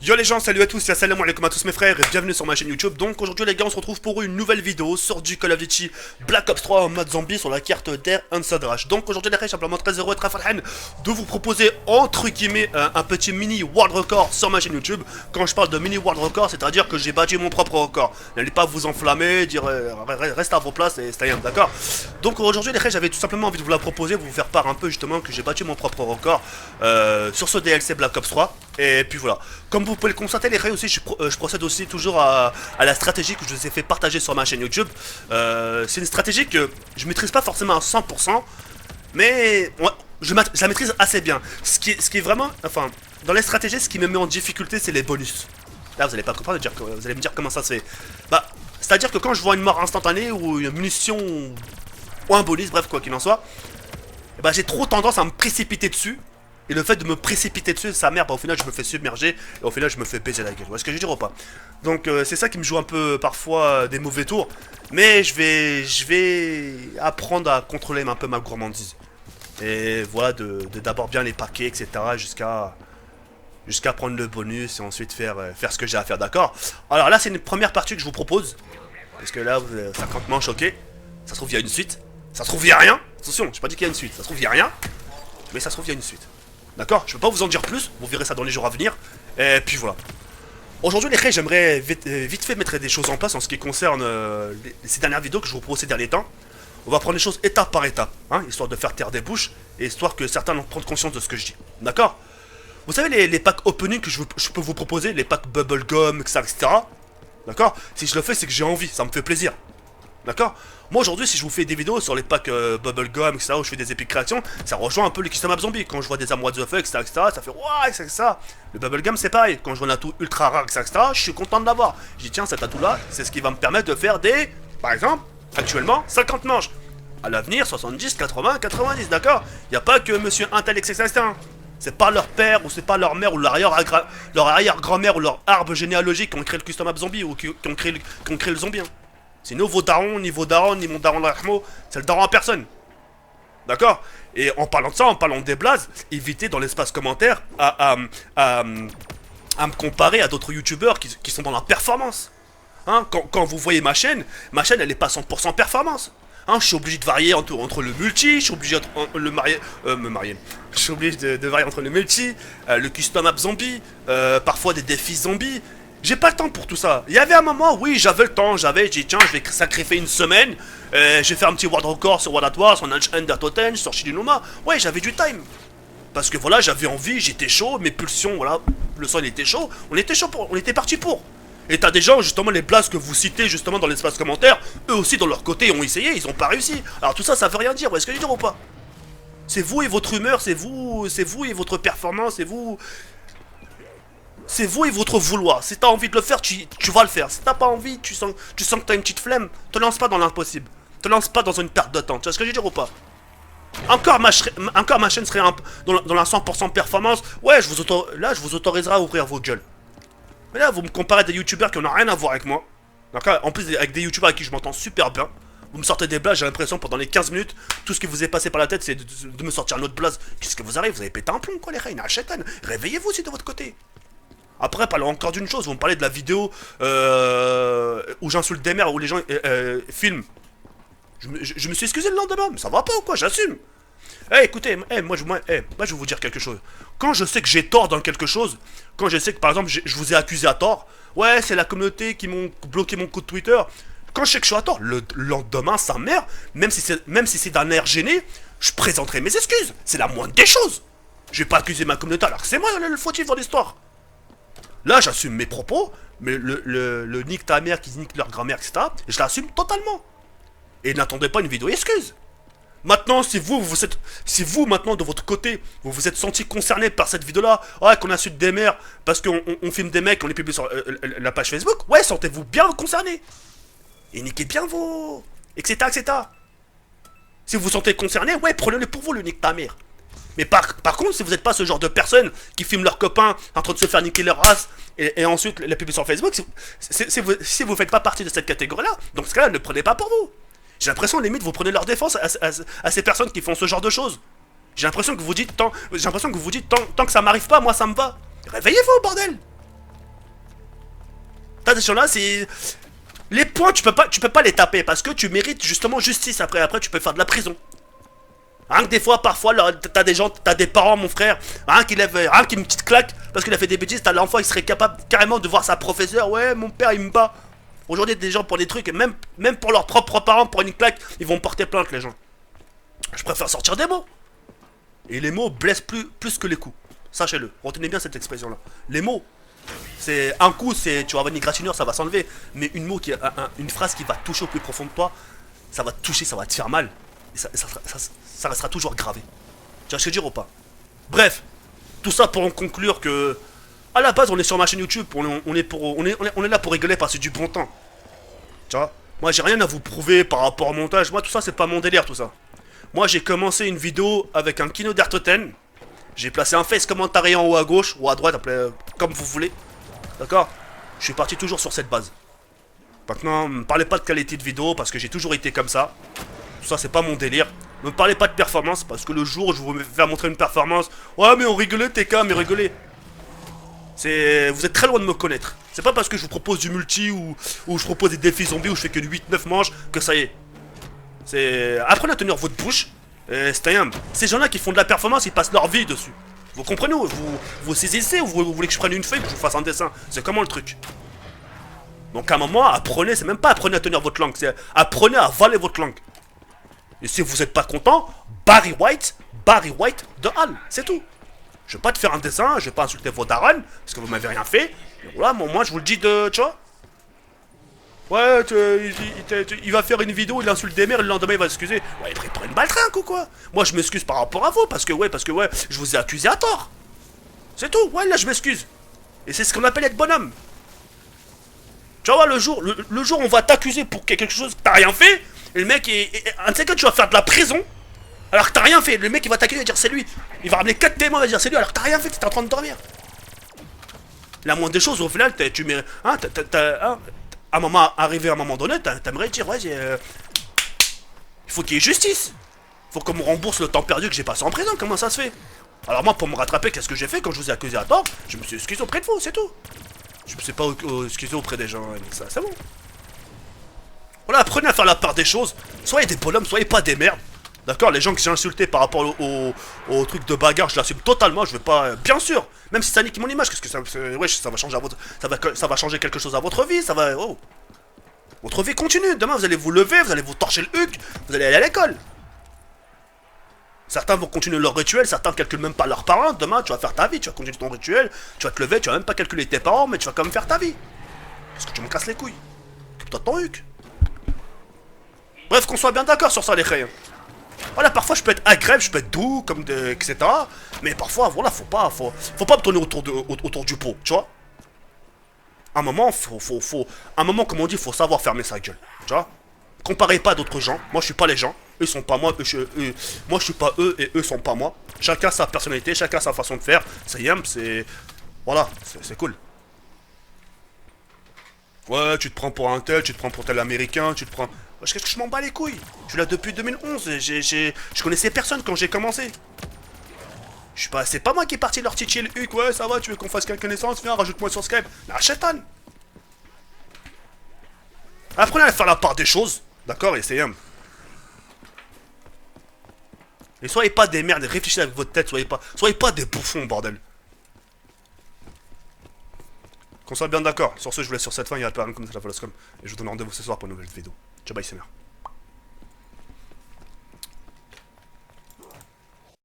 Yo les gens, salut à tous et assalamu alaikum à tous mes frères et bienvenue sur ma chaîne YouTube. Donc aujourd'hui les gars, on se retrouve pour une nouvelle vidéo sur du Call of Duty Black Ops 3 en mode zombie sur la carte d'Air Unsad Rush. Donc aujourd'hui les gars, simplement très heureux et très farhan de vous proposer entre guillemets un petit mini world record sur ma chaîne YouTube. Quand je parle de mini world record, c'est-à-dire que j'ai battu mon propre record. N'allez pas vous enflammer, dire reste à vos places et c'est rien, d'accord. Donc aujourd'hui les gars, j'avais tout simplement envie de vous la proposer, vous faire part un peu justement que j'ai battu mon propre record sur ce DLC Black Ops 3. Et puis voilà. Comme vous pouvez le constater, les gars, aussi, je procède aussi toujours à la stratégie que je vous ai fait partager sur ma chaîne YouTube. C'est une stratégie que je maîtrise pas forcément à 100%, mais ouais, je la maîtrise assez bien. Ce qui est vraiment, enfin, dans les stratégies, ce qui me met en difficulté, c'est les bonus. Là, vous allez pas comprendre, vous allez me dire comment ça se fait. Bah, c'est-à-dire que quand je vois une mort instantanée ou une munition ou un bonus, bref, quoi qu'il en soit, bah, j'ai trop tendance à me précipiter dessus. Et le fait de me précipiter dessus, sa mère, bah, au final je me fais submerger et au final je me fais baiser la gueule. Vous voyez ce que je veux dire ou pas? Donc c'est ça qui me joue un peu parfois des mauvais tours. Mais je vais apprendre à contrôler un peu ma gourmandise. Et voilà, de d'abord bien les paquets, etc. Jusqu'à prendre le bonus et ensuite faire ce que j'ai à faire, d'accord? Alors là c'est une première partie que je vous propose. Parce que là, vous avez 50 manches, ok. Ça se trouve il y a une suite. Ça se trouve il y a rien. Attention, j'ai pas dit qu'il y a une suite. Ça se trouve il y a rien. Mais ça se trouve il y a une suite. D'accord? Je peux pas vous en dire plus, vous verrez ça dans les jours à venir. Et puis voilà. Aujourd'hui les gars, j'aimerais vite fait mettre des choses en place en ce qui concerne ces dernières vidéos que je vous propose ces derniers temps. On va prendre les choses étape par étape, hein, histoire de faire taire des bouches, et histoire que certains prennent conscience de ce que je dis. D'accord? Vous savez les packs opening que je peux vous proposer, les packs bubblegum, etc. D'accord? Si je le fais, c'est que j'ai envie, ça me fait plaisir. D'accord? Moi aujourd'hui, si je vous fais des vidéos sur les packs Bubblegum, etc., où je fais des épiques créations, ça rejoint un peu les custom map zombies. Quand je vois des armes what the fuck, etc., ça fait ouais, c'est ça. Le Bubblegum, c'est pareil. Quand je vois un atout ultra rare, etc., je suis content de l'avoir. Je dis tiens, cet atout là, c'est ce qui va me permettre de faire des, par exemple, actuellement, 50 manches. À l'avenir, 70, 80, 90, d'accord? Il n'y a pas que monsieur Intel, etc., c'est pas leur père, ou c'est pas leur mère, ou leur arrière-grand-mère, ou leur arbre généalogique qui ont créé le custom map zombie, ou qui ont créé le zombie. Hein. Sinon, vos darons, ni vos darons, ni mon daron Rahmo, c'est le daron en personne. D'accord? Et en parlant de ça, en parlant des blazes, évitez dans l'espace commentaire à me comparer à d'autres youtubeurs qui sont dans la performance. Hein, quand vous voyez ma chaîne elle est pas 100% performance. Hein, je suis obligé de varier entre le multi, je suis obligé je suis obligé de varier entre le multi, le custom app zombie, parfois des défis zombies. J'ai pas le temps pour tout ça. Il y avait un moment, oui, j'avais le temps, j'ai dit tiens, je vais sacrifier une semaine, je vais faire un petit world record sur World at War, sur Under Totem, sur Shininoma. Ouais, j'avais du time. Parce que voilà, j'avais envie, j'étais chaud, mes pulsions, voilà, le sang il était chaud, on était parti pour. Et t'as des gens, justement, les blagues que vous citez justement dans l'espace commentaire, eux aussi de leur côté ont essayé, ils ont pas réussi. Alors tout ça, ça veut rien dire, est-ce que je veux dire ou pas? C'est vous et votre humeur, c'est vous et votre performance, c'est vous et votre vouloir. Si t'as envie de le faire, tu vas le faire. Si t'as pas envie, tu sens que t'as une petite flemme, te lance pas dans l'impossible. Te lance pas dans une perte de temps. Tu vois ce que je veux dire ou pas? Encore ma chaîne serait dans la 100% performance. Ouais, là, je vous autoriserai à ouvrir vos gueules. Mais là, vous me comparez à des youtubeurs qui n'ont rien à voir avec moi. D'accord? En plus, avec des youtubeurs avec qui je m'entends super bien. Vous me sortez des blagues, j'ai l'impression pendant les 15 minutes, tout ce qui vous est passé par la tête, c'est de me sortir un autre blaze. Qu'est-ce que vous arrivez? Vous avez pété un plomb, quoi, les reines, réveillez-vous aussi de votre côté. Après, parlons encore d'une chose, vous me parlez de la vidéo où j'insulte des mères, où les gens filment. Je me suis excusé le lendemain, mais ça va pas ou quoi, j'assume. Eh, écoutez, moi je vais vous dire quelque chose. Quand je sais que j'ai tort dans quelque chose, quand je sais que par exemple je vous ai accusé à tort, ouais, c'est la communauté qui m'ont bloqué mon compte Twitter. Quand je sais que je suis à tort, le lendemain, sa mère, même si c'est d'un air gêné, je présenterai mes excuses. C'est la moindre des choses. Je vais pas accuser ma communauté alors que c'est moi le fautif dans l'histoire. Là, j'assume mes propos, mais le nique ta mère qui nique leur grand-mère, etc., je l'assume totalement. Et n'attendez pas une vidéo excuse. Maintenant, si vous, maintenant, de votre côté, vous vous êtes senti concerné par cette vidéo-là, ouais, qu'on insulte des mères parce qu'on filme des mecs, on les publie sur la page Facebook, ouais, sentez-vous bien concerné. Et niquez bien vos... etc., etc. Si vous vous sentez concerné, ouais, prenez-le pour vous, le nique ta mère. Mais par contre, si vous n'êtes pas ce genre de personnes qui filment leurs copains en train de se faire niquer leur race et ensuite la publier sur Facebook, si vous faites pas partie de cette catégorie-là, dans ce cas-là, ne prenez pas pour vous. J'ai l'impression, limite, vous prenez leur défense à ces personnes qui font ce genre de choses. J'ai l'impression que vous dites tant que ça m'arrive pas, moi ça me va. Réveillez-vous, bordel. T'as des gens-là, c'est... Les points, tu peux pas les taper parce que tu mérites justement justice après. Après, tu peux faire de la prison. Rien que des fois, parfois, t'as des gens, t'as des parents, mon frère, rien qui lève, rien qui une petite claque parce qu'il a fait des bêtises, t'as l'enfant, il serait capable carrément de voir sa professeure, ouais, mon père, il me bat. Aujourd'hui, des gens pour des trucs, et même pour leurs propres parents, pour une claque, ils vont porter plainte, les gens. Je préfère sortir des mots. Et les mots blessent plus que les coups. Sachez-le. Retenez bien cette expression-là. Les mots, c'est un coup, c'est tu vas avoir une égratignure, ça va s'enlever. Mais une phrase qui va toucher au plus profond de toi, ça va te toucher, ça va te faire mal. Et ça restera toujours gravé. Tu vois ce que je veux dire ou pas? Bref, tout ça pour en conclure que, à la base, on est sur ma chaîne YouTube, on est là pour rigoler, passer du bon temps. Tu vois? Moi, j'ai rien à vous prouver par rapport au montage. Moi, tout ça, c'est pas mon délire, tout ça. Moi, j'ai commencé une vidéo avec un Kino d'Ertoten. J'ai placé un face commentary en haut à gauche ou à droite, appelez comme vous voulez. D'accord? Je suis parti toujours sur cette base. Maintenant, ne me parlez pas de qualité de vidéo parce que j'ai toujours été comme ça. Tout ça, c'est pas mon délire. Ne me parlez pas de performance parce que le jour où je vais vous faire montrer une performance, ouais, mais on rigolait, TK, mais rigolez. Vous êtes très loin de me connaître. C'est pas parce que je vous propose du multi ou je propose des défis zombies où je fais que 8-9 manches que ça y est. Apprenez à tenir votre bouche. Ces gens-là qui font de la performance, ils passent leur vie dessus. Vous comprenez? Vous saisissez ou vous voulez que je prenne une feuille et que je vous fasse un dessin? C'est comment le truc? Donc à un moment, apprenez, c'est même pas apprenez à tenir votre langue, c'est apprenez à avaler votre langue. Et si vous êtes pas content, Barry White de Hall, c'est tout. Je vais pas te faire un dessin, je vais pas insulter vos darons, parce que vous m'avez rien fait. Et voilà, moi je vous le dis de... Tu vois? Ouais, il va faire une vidéo, il insulte des mères, et le lendemain il va s'excuser. Ouais, il prépare une baltringue ou quoi? Moi je m'excuse par rapport à vous, parce que ouais, je vous ai accusé à tort. C'est tout, ouais, là je m'excuse. Et c'est ce qu'on appelle être bonhomme. Tu vois, le jour où on va t'accuser pour quelque chose que t'as rien fait, et le mec, un de ces cas, tu vas faire de la prison, alors que t'as rien fait. Le mec il va t'accuser, il va dire c'est lui. Il va ramener 4 témoins, il va dire c'est lui, alors que t'as rien fait, t'étais en train de dormir. La moindre des choses, au final, tu mets... à un moment, arrivé à un moment donné, t'aimerais dire, ouais, il faut qu'il y ait justice. Faut qu'on me rembourse le temps perdu que j'ai passé en prison, comment ça se fait? Alors moi, pour me rattraper, qu'est-ce que j'ai fait quand je vous ai accusé à tort? Je me suis excusé auprès de vous, c'est tout. Je me suis pas excusé auprès des gens, ça, c'est bon. Voilà, apprenez à faire la part des choses. Soyez des bonhommes, soyez pas des merdes. D'accord, les gens que j'ai insultés par rapport au truc de bagarre, je l'assume totalement, je vais pas... Bien sûr, même si ça nique mon image, qu'est-ce que ça... Ouais, ça va changer à votre... Ça va changer quelque chose à votre vie, ça va... Oh. Votre vie continue, demain vous allez vous lever, vous allez vous torcher le huc, vous allez aller à l'école. Certains vont continuer leur rituel, certains ne calculent même pas leurs parents, demain tu vas faire ta vie, tu vas continuer ton rituel, tu vas te lever, tu vas même pas calculer tes parents, mais tu vas quand même faire ta vie. Parce que tu me casses les couilles. Occupe-toi de ton huc. Bref, qu'on soit bien d'accord sur ça les frères. Voilà, parfois je peux être agréable, je peux être doux, etc. Mais parfois, voilà, faut pas me tourner autour du pot, tu vois. À un moment, à un moment, comme on dit, faut savoir fermer sa gueule, tu vois. Comparez pas d'autres gens, moi je suis pas les gens, eux sont pas moi, moi je suis pas eux et eux sont pas moi. Chacun sa personnalité, chacun sa façon de faire, c'est... Voilà, c'est cool. Ouais, tu te prends pour un tel, tu te prends pour tel américain, tu te prends... Qu'est-ce que je m'en bats les couilles? Je suis là depuis 2011, je connaissais personne quand j'ai commencé. Je suis pas... C'est pas moi qui est parti leur titiller le huc, ouais, ça va, tu veux qu'on fasse quelques connaissances, viens, rajoute-moi sur Skype. La chétane. Apprenez à faire la part des choses, d'accord, et c'est... Et soyez pas des merdes, réfléchissez avec votre tête, soyez pas des bouffons, bordel. Qu'on soit bien d'accord. Sur ce, je vous laisse sur cette fin, il y a pas rien comme ça, la Foloscom. Et je vous donne rendez-vous ce soir pour une nouvelle vidéo. Ciao, bye, c'est merde.